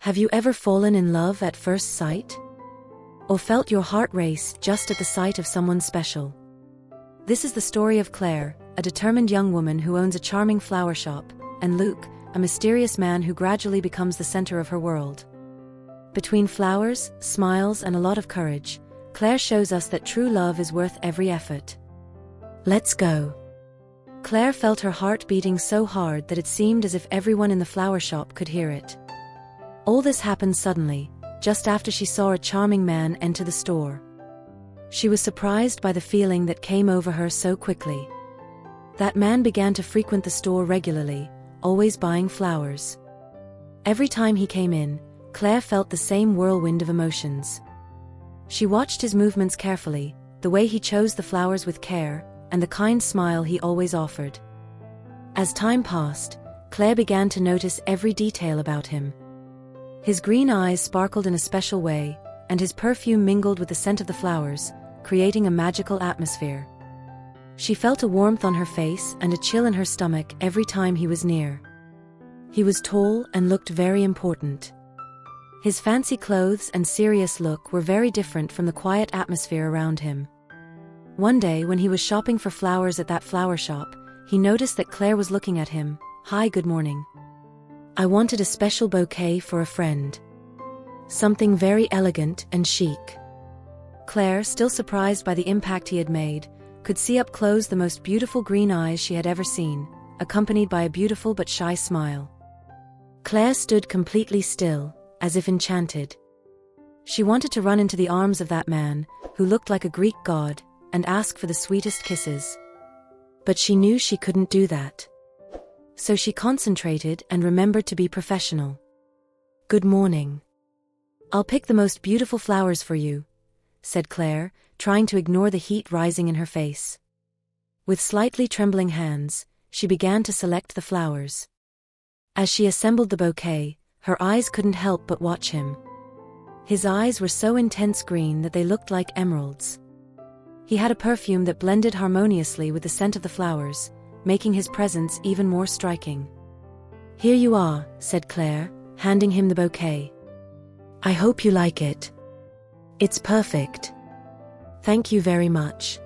Have you ever fallen in love at first sight? Or felt your heart race just at the sight of someone special? This is the story of Claire, a determined young woman who owns a charming flower shop, and Luke, a mysterious man who gradually becomes the center of her world. Between flowers, smiles, and a lot of courage, Claire shows us that true love is worth every effort. Let's go. Claire felt her heart beating so hard that it seemed as if everyone in the flower shop could hear it. All this happened suddenly, just after she saw a charming man enter the store. She was surprised by the feeling that came over her so quickly. That man began to frequent the store regularly, always buying flowers. Every time he came in, Claire felt the same whirlwind of emotions. She watched his movements carefully, the way he chose the flowers with care, and the kind smile he always offered. As time passed, Claire began to notice every detail about him. His green eyes sparkled in a special way, and his perfume mingled with the scent of the flowers, creating a magical atmosphere. She felt a warmth on her face and a chill in her stomach every time he was near. He was tall and looked very important. His fancy clothes and serious look were very different from the quiet atmosphere around him. One day when he was shopping for flowers at that flower shop, he noticed that Claire was looking at him. "Hi, good morning. I wanted a special bouquet for a friend. Something very elegant and chic." Claire, still surprised by the impact he had made, could see up close the most beautiful green eyes she had ever seen, accompanied by a beautiful but shy smile. Claire stood completely still, as if enchanted. She wanted to run into the arms of that man, who looked like a Greek god, and ask for the sweetest kisses. But she knew she couldn't do that. So she concentrated and remembered to be professional. "Good morning. I'll pick the most beautiful flowers for you," said Claire, trying to ignore the heat rising in her face. With slightly trembling hands, she began to select the flowers. As she assembled the bouquet, her eyes couldn't help but watch him. His eyes were so intense green that they looked like emeralds. He had a perfume that blended harmoniously with the scent of the flowers, making his presence even more striking. "Here you are," said Claire, handing him the bouquet. "I hope you like it. It's perfect." "Thank you very much.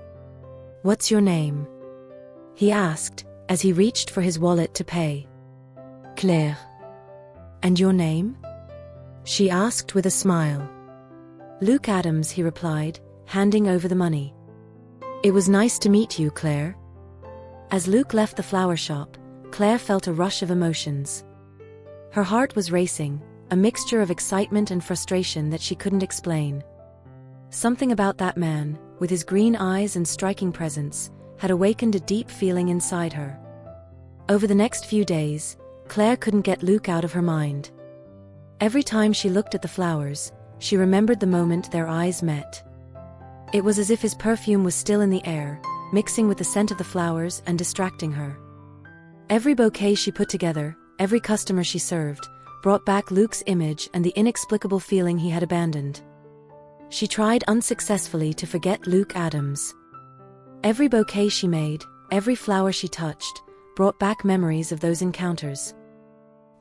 What's your name?" he asked, as he reached for his wallet to pay. "Claire." "And your name?" she asked with a smile. "Luke Adams," he replied, handing over the money. "It was nice to meet you, Claire." As Luke left the flower shop, Claire felt a rush of emotions. Her heart was racing, a mixture of excitement and frustration that she couldn't explain. Something about that man, with his green eyes and striking presence, had awakened a deep feeling inside her. Over the next few days, Claire couldn't get Luke out of her mind. Every time she looked at the flowers, she remembered the moment their eyes met. It was as if his perfume was still in the air, mixing with the scent of the flowers and distracting her. Every bouquet she put together, every customer she served, brought back Luke's image and the inexplicable feeling he had abandoned. She tried unsuccessfully to forget Luke Adams. Every bouquet she made, every flower she touched, brought back memories of those encounters.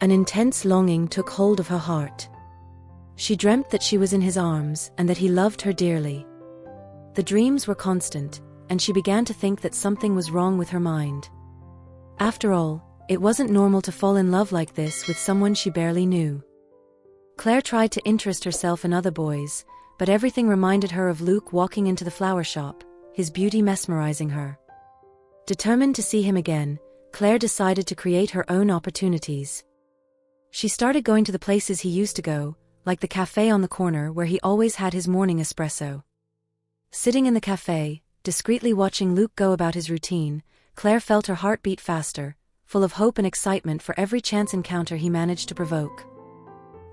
An intense longing took hold of her heart. She dreamt that she was in his arms and that he loved her dearly. The dreams were constant, and she began to think that something was wrong with her mind. After all, it wasn't normal to fall in love like this with someone she barely knew. Claire tried to interest herself in other boys, but everything reminded her of Luke walking into the flower shop, his beauty mesmerizing her. Determined to see him again, Claire decided to create her own opportunities. She started going to the places he used to go, like the cafe on the corner where he always had his morning espresso. Sitting in the cafe, discreetly watching Luke go about his routine, Claire felt her heart beat faster, full of hope and excitement for every chance encounter he managed to provoke.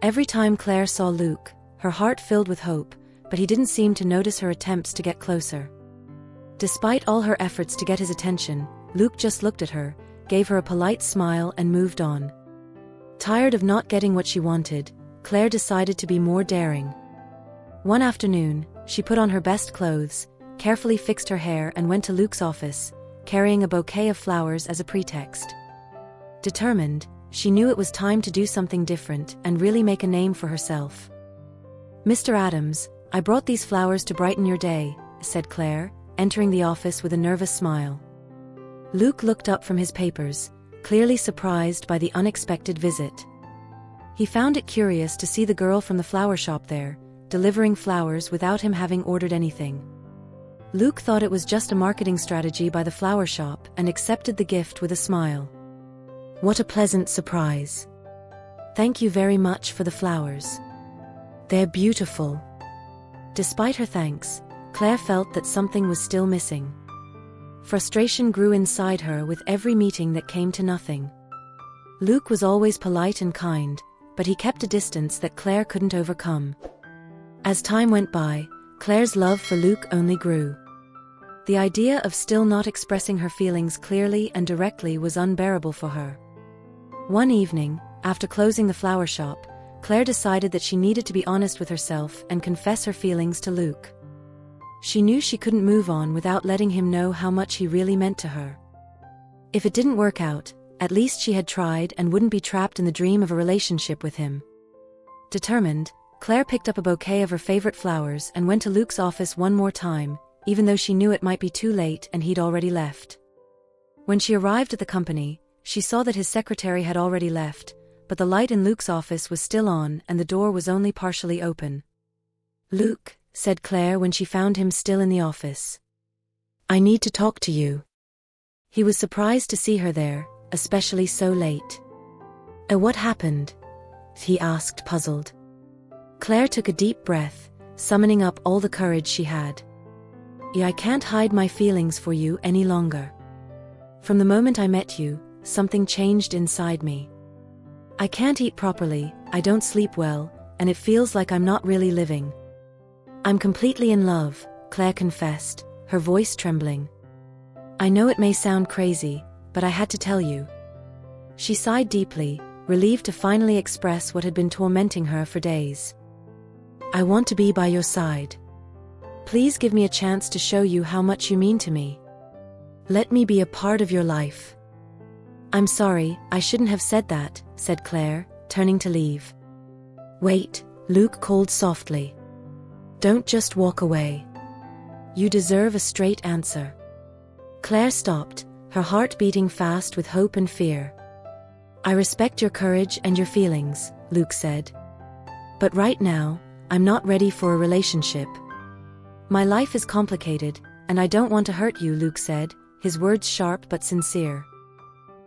Every time Claire saw Luke, her heart filled with hope, but he didn't seem to notice her attempts to get closer. Despite all her efforts to get his attention, Luke just looked at her, gave her a polite smile and moved on. Tired of not getting what she wanted, Claire decided to be more daring. One afternoon, she put on her best clothes, carefully fixed her hair and went to Luke's office, carrying a bouquet of flowers as a pretext. Determined, she knew it was time to do something different and really make a name for herself. "Mr. Adams, I brought these flowers to brighten your day," said Claire, entering the office with a nervous smile. Luke looked up from his papers, clearly surprised by the unexpected visit. He found it curious to see the girl from the flower shop there, delivering flowers without him having ordered anything. Luke thought it was just a marketing strategy by the flower shop and accepted the gift with a smile. "What a pleasant surprise. Thank you very much for the flowers. They're beautiful." Despite her thanks, Claire felt that something was still missing. Frustration grew inside her with every meeting that came to nothing. Luke was always polite and kind, but he kept a distance that Claire couldn't overcome. As time went by, Claire's love for Luke only grew. The idea of still not expressing her feelings clearly and directly was unbearable for her. One evening, after closing the flower shop, Claire decided that she needed to be honest with herself and confess her feelings to Luke. She knew she couldn't move on without letting him know how much he really meant to her. If it didn't work out, at least she had tried and wouldn't be trapped in the dream of a relationship with him. Determined, Claire picked up a bouquet of her favorite flowers and went to Luke's office one more time, even though she knew it might be too late and he'd already left. When she arrived at the company, she saw that his secretary had already left, but the light in Luke's office was still on and the door was only partially open. "Luke," said Claire when she found him still in the office. "I need to talk to you." He was surprised to see her there, especially so late. What happened?" he asked, puzzled. Claire took a deep breath, summoning up all the courage she had. "I can't hide my feelings for you any longer. From the moment I met you, something changed inside me. I can't eat properly, I don't sleep well, and it feels like I'm not really living." "I'm completely in love," Claire confessed, her voice trembling. "I know it may sound crazy, but I had to tell you." She sighed deeply, relieved to finally express what had been tormenting her for days. "I want to be by your side. Please give me a chance to show you how much you mean to me. Let me be a part of your life." "I'm sorry, I shouldn't have said that," said Claire, turning to leave. "Wait," Luke called softly. "Don't just walk away. You deserve a straight answer." Claire stopped, her heart beating fast with hope and fear. "I respect your courage and your feelings," Luke said. "But right now, I'm not ready for a relationship. My life is complicated, and I don't want to hurt you," Luke said, his words sharp but sincere.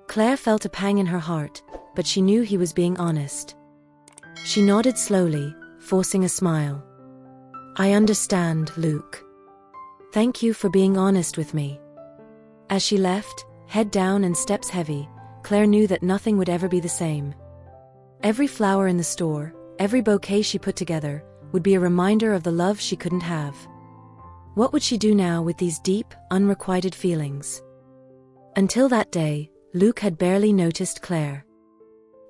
Claire felt a pang in her heart, but she knew he was being honest. She nodded slowly, forcing a smile. "I understand, Luke. Thank you for being honest with me." As she left, head down and steps heavy, Claire knew that nothing would ever be the same. Every flower in the store, every bouquet she put together, would be a reminder of the love she couldn't have. What would she do now with these deep, unrequited feelings? Until that day, Luke had barely noticed Claire.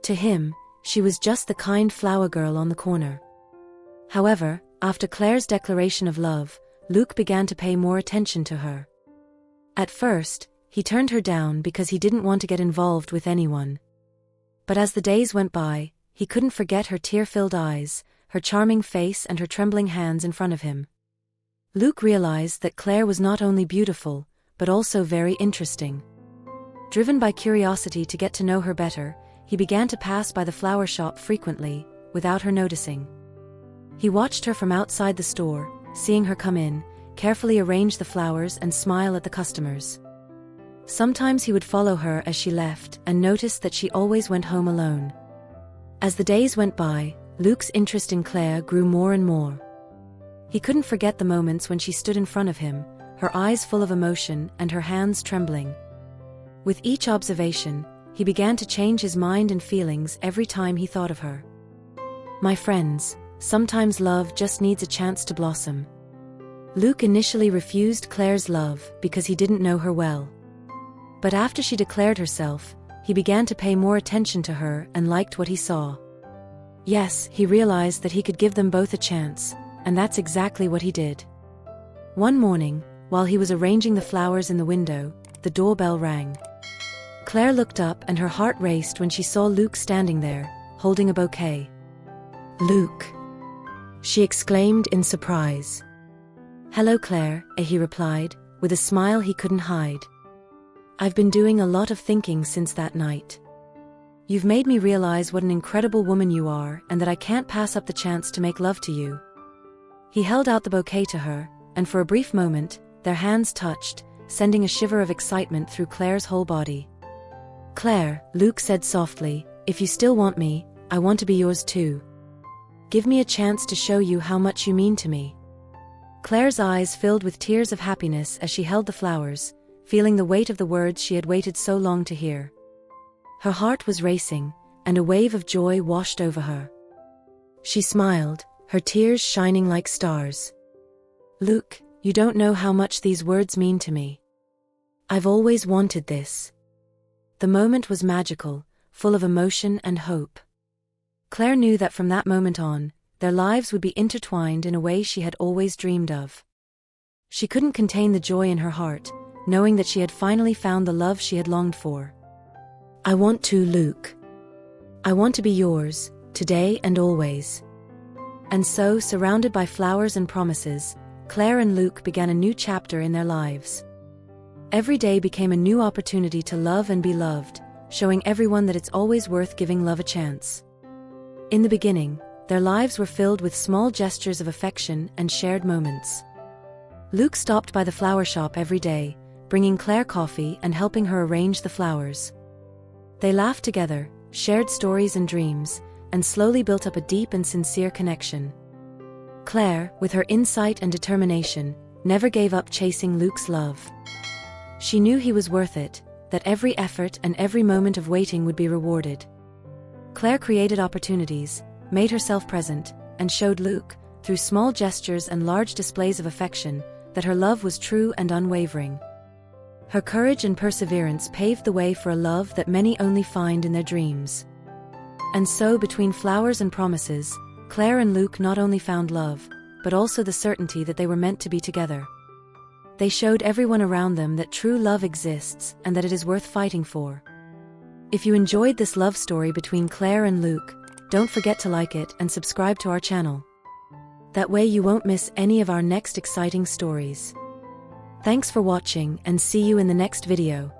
To him, she was just the kind flower girl on the corner. However, after Claire's declaration of love, Luke began to pay more attention to her. At first, he turned her down because he didn't want to get involved with anyone. But as the days went by, he couldn't forget her tear-filled eyes, her charming face and her trembling hands in front of him. Luke realized that Claire was not only beautiful, but also very interesting. Driven by curiosity to get to know her better, he began to pass by the flower shop frequently, without her noticing. He watched her from outside the store, seeing her come in, carefully arrange the flowers and smile at the customers. Sometimes he would follow her as she left and notice that she always went home alone. As the days went by, Luke's interest in Claire grew more and more. He couldn't forget the moments when she stood in front of him, her eyes full of emotion and her hands trembling. With each observation, he began to change his mind and feelings every time he thought of her. My friends, sometimes love just needs a chance to blossom. Luke initially refused Claire's love because he didn't know her well. But after she declared herself, he began to pay more attention to her and liked what he saw. Yes, he realized that he could give them both a chance, and that's exactly what he did. One morning, while he was arranging the flowers in the window, the doorbell rang. Claire looked up and her heart raced when she saw Luke standing there, holding a bouquet. "Luke!" she exclaimed in surprise. "Hello, Claire," he replied, with a smile he couldn't hide. "I've been doing a lot of thinking since that night. You've made me realize what an incredible woman you are and that I can't pass up the chance to make love to you." He held out the bouquet to her, and for a brief moment, their hands touched, sending a shiver of excitement through Claire's whole body. "Claire," Luke said softly, "if you still want me, I want to be yours too. Give me a chance to show you how much you mean to me." Claire's eyes filled with tears of happiness as she held the flowers, feeling the weight of the words she had waited so long to hear. Her heart was racing, and a wave of joy washed over her. She smiled, her tears shining like stars. "Luke, you don't know how much these words mean to me. I've always wanted this." The moment was magical, full of emotion and hope. Claire knew that from that moment on, their lives would be intertwined in a way she had always dreamed of. She couldn't contain the joy in her heart, knowing that she had finally found the love she had longed for. "I want to, Luke. I want to be yours, today and always." And so, surrounded by flowers and promises, Claire and Luke began a new chapter in their lives. Every day became a new opportunity to love and be loved, showing everyone that it's always worth giving love a chance. In the beginning, their lives were filled with small gestures of affection and shared moments. Luke stopped by the flower shop every day, bringing Claire coffee and helping her arrange the flowers. They laughed together, shared stories and dreams, and slowly built up a deep and sincere connection. Claire, with her insight and determination, never gave up chasing Luke's love. She knew he was worth it, that every effort and every moment of waiting would be rewarded. Claire created opportunities, made herself present, and showed Luke, through small gestures and large displays of affection, that her love was true and unwavering. Her courage and perseverance paved the way for a love that many only find in their dreams. And so, between flowers and promises, Claire and Luke not only found love, but also the certainty that they were meant to be together. They showed everyone around them that true love exists and that it is worth fighting for. If you enjoyed this love story between Claire and Luke, don't forget to like it and subscribe to our channel. That way you won't miss any of our next exciting stories. Thanks for watching and see you in the next video.